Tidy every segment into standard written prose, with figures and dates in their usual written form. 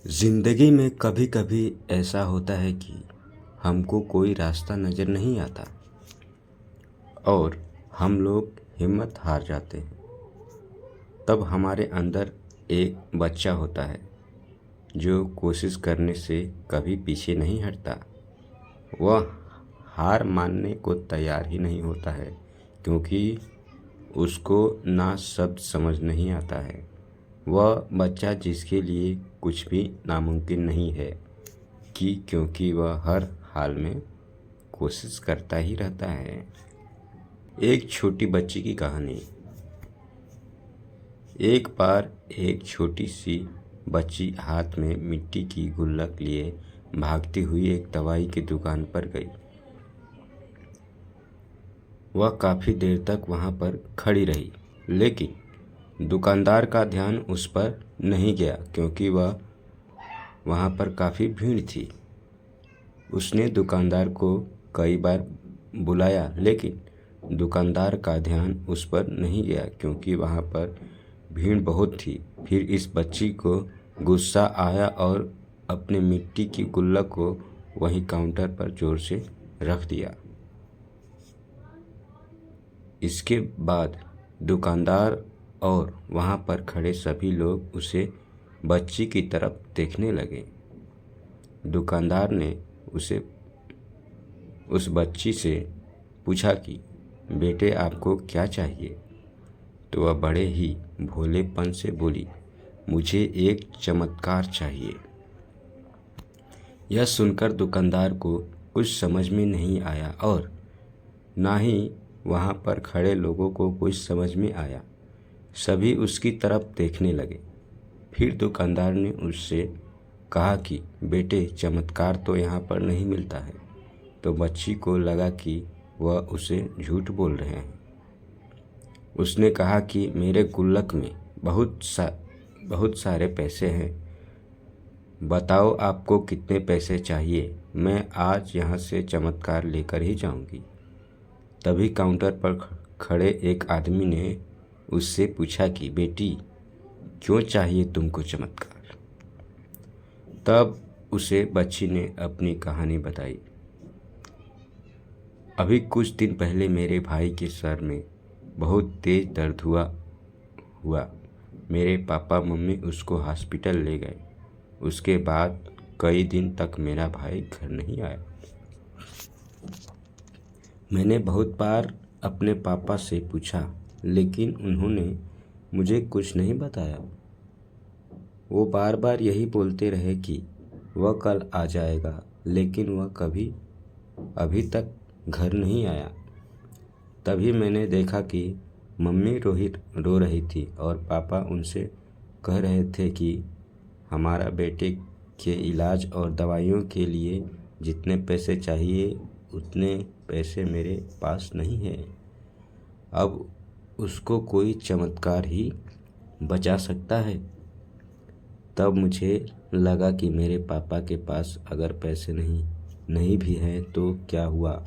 ज़िंदगी में कभी कभी ऐसा होता है कि हमको कोई रास्ता नज़र नहीं आता और हम लोग हिम्मत हार जाते हैं। तब हमारे अंदर एक बच्चा होता है जो कोशिश करने से कभी पीछे नहीं हटता। वह हार मानने को तैयार ही नहीं होता है, क्योंकि उसको ना शब्द समझ नहीं आता है। वह बच्चा जिसके लिए कुछ भी नामुमकिन नहीं है, क्योंकि वह हर हाल में कोशिश करता ही रहता है। एक छोटी बच्ची की कहानी। एक बार एक छोटी सी बच्ची हाथ में मिट्टी की गुल्लक लिए भागती हुई एक दवाई की दुकान पर गई। वह काफ़ी देर तक वहाँ पर खड़ी रही, लेकिन दुकानदार का ध्यान उस पर नहीं गया, क्योंकि वह वहाँ पर काफ़ी भीड़ थी। उसने दुकानदार को कई बार बुलाया, लेकिन दुकानदार का ध्यान उस पर नहीं गया, क्योंकि वहाँ पर भीड़ बहुत थी। फिर इस बच्ची को गुस्सा आया और अपने मिट्टी की गुल्लक को वहीं काउंटर पर जोर से रख दिया। इसके बाद दुकानदार और वहाँ पर खड़े सभी लोग उसे बच्ची की तरफ देखने लगे। दुकानदार ने उस बच्ची से पूछा कि बेटे, आपको क्या चाहिए? तो वह बड़े ही भोलेपन से बोली, मुझे एक चमत्कार चाहिए। यह सुनकर दुकानदार को कुछ समझ में नहीं आया और ना ही वहाँ पर खड़े लोगों को कुछ समझ में आया। सभी उसकी तरफ देखने लगे। फिर दुकानदार ने उससे कहा कि बेटे, चमत्कार तो यहाँ पर नहीं मिलता है। तो बच्ची को लगा कि वह उसे झूठ बोल रहे हैं। उसने कहा कि मेरे गुल्लक में बहुत सारे पैसे हैं। बताओ आपको कितने पैसे चाहिए, मैं आज यहाँ से चमत्कार लेकर ही जाऊँगी। तभी काउंटर पर खड़े एक आदमी ने उससे पूछा कि बेटी, क्यों चाहिए तुमको चमत्कार? तब उसे बच्ची ने अपनी कहानी बताई। अभी कुछ दिन पहले मेरे भाई के सर में बहुत तेज दर्द हुआ। मेरे पापा मम्मी उसको हॉस्पिटल ले गए। उसके बाद कई दिन तक मेरा भाई घर नहीं आया। मैंने बहुत बार अपने पापा से पूछा, लेकिन उन्होंने मुझे कुछ नहीं बताया। वो बार बार यही बोलते रहे कि वह कल आ जाएगा, लेकिन वह कभी अभी तक घर नहीं आया। तभी मैंने देखा कि मम्मी रो रही थी और पापा उनसे कह रहे थे कि हमारा बेटे के इलाज और दवाइयों के लिए जितने पैसे चाहिए उतने पैसे मेरे पास नहीं है। अब उसको कोई चमत्कार ही बचा सकता है। तब मुझे लगा कि मेरे पापा के पास अगर पैसे नहीं भी हैं तो क्या हुआ,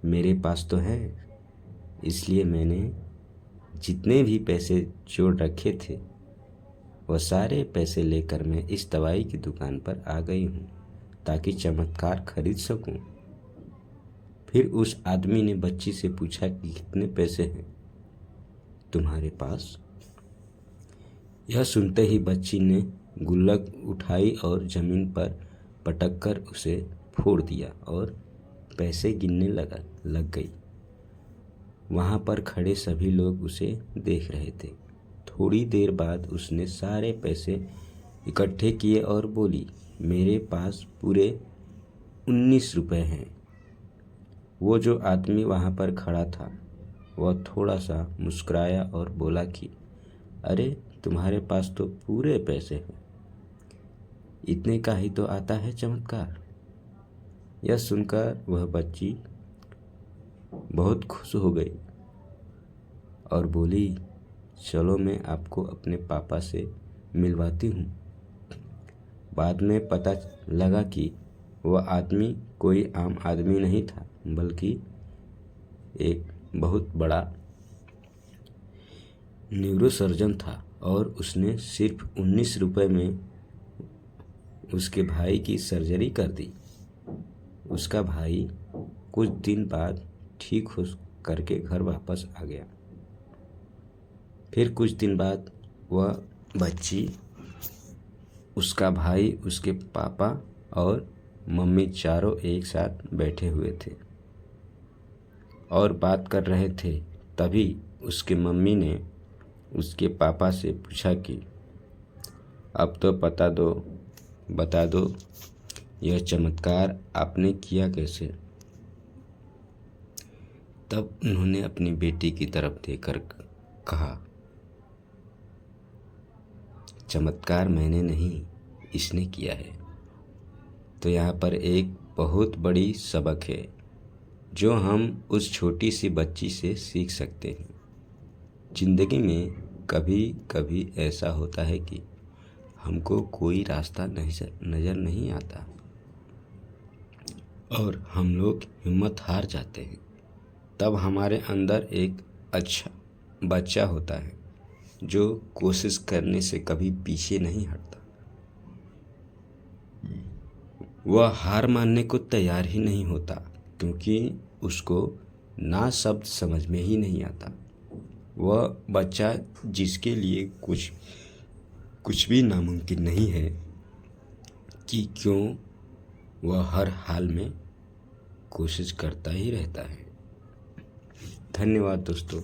मेरे पास तो है। इसलिए मैंने जितने भी पैसे जोड़ रखे थे वह सारे पैसे लेकर मैं इस दवाई की दुकान पर आ गई हूँ, ताकि चमत्कार खरीद सकूँ। फिर उस आदमी ने बच्ची से पूछा कि कितने पैसे हैं तुम्हारे पास? यह सुनते ही बच्ची ने गुल्लक उठाई और ज़मीन पर पटक कर उसे फोड़ दिया और पैसे गिनने लग गई। वहाँ पर खड़े सभी लोग उसे देख रहे थे। थोड़ी देर बाद उसने सारे पैसे इकट्ठे किए और बोली, मेरे पास पूरे 19 रुपये हैं। वो जो आदमी वहाँ पर खड़ा था वह थोड़ा सा मुस्कुराया और बोला कि अरे, तुम्हारे पास तो पूरे पैसे हैं, इतने का ही तो आता है चमत्कार। यह सुनकर वह बच्ची बहुत खुश हो गई और बोली, चलो मैं आपको अपने पापा से मिलवाती हूँ। बाद में पता लगा कि वह आदमी कोई आम आदमी नहीं था, बल्कि एक बहुत बड़ा न्यूरोसर्जन था और उसने सिर्फ 19 रुपये में उसके भाई की सर्जरी कर दी। उसका भाई कुछ दिन बाद ठीक हो करके घर वापस आ गया। फिर कुछ दिन बाद वह बच्ची, उसका भाई, उसके पापा और मम्मी चारों एक साथ बैठे हुए थे और बात कर रहे थे। तभी उसके मम्मी ने उसके पापा से पूछा कि अब तो बता दो यह चमत्कार आपने किया कैसे। तब उन्होंने अपनी बेटी की तरफ देखकर कहा, चमत्कार मैंने नहीं, इसने किया है। तो यहाँ पर एक बहुत बड़ी सबक है जो हम उस छोटी सी बच्ची से सीख सकते हैं। ज़िंदगी में कभी कभी ऐसा होता है कि हमको कोई रास्ता नज़र नहीं आता और हम लोग हिम्मत हार जाते हैं। तब हमारे अंदर एक अच्छा बच्चा होता है जो कोशिश करने से कभी पीछे नहीं हटता। वह हार मानने को तैयार ही नहीं होता क्योंकि उसको ना शब्द समझ में ही नहीं आता। वह बच्चा जिसके लिए कुछ भी नामुमकिन नहीं है कि क्यों, वह हर हाल में कोशिश करता ही रहता है। धन्यवाद दोस्तों।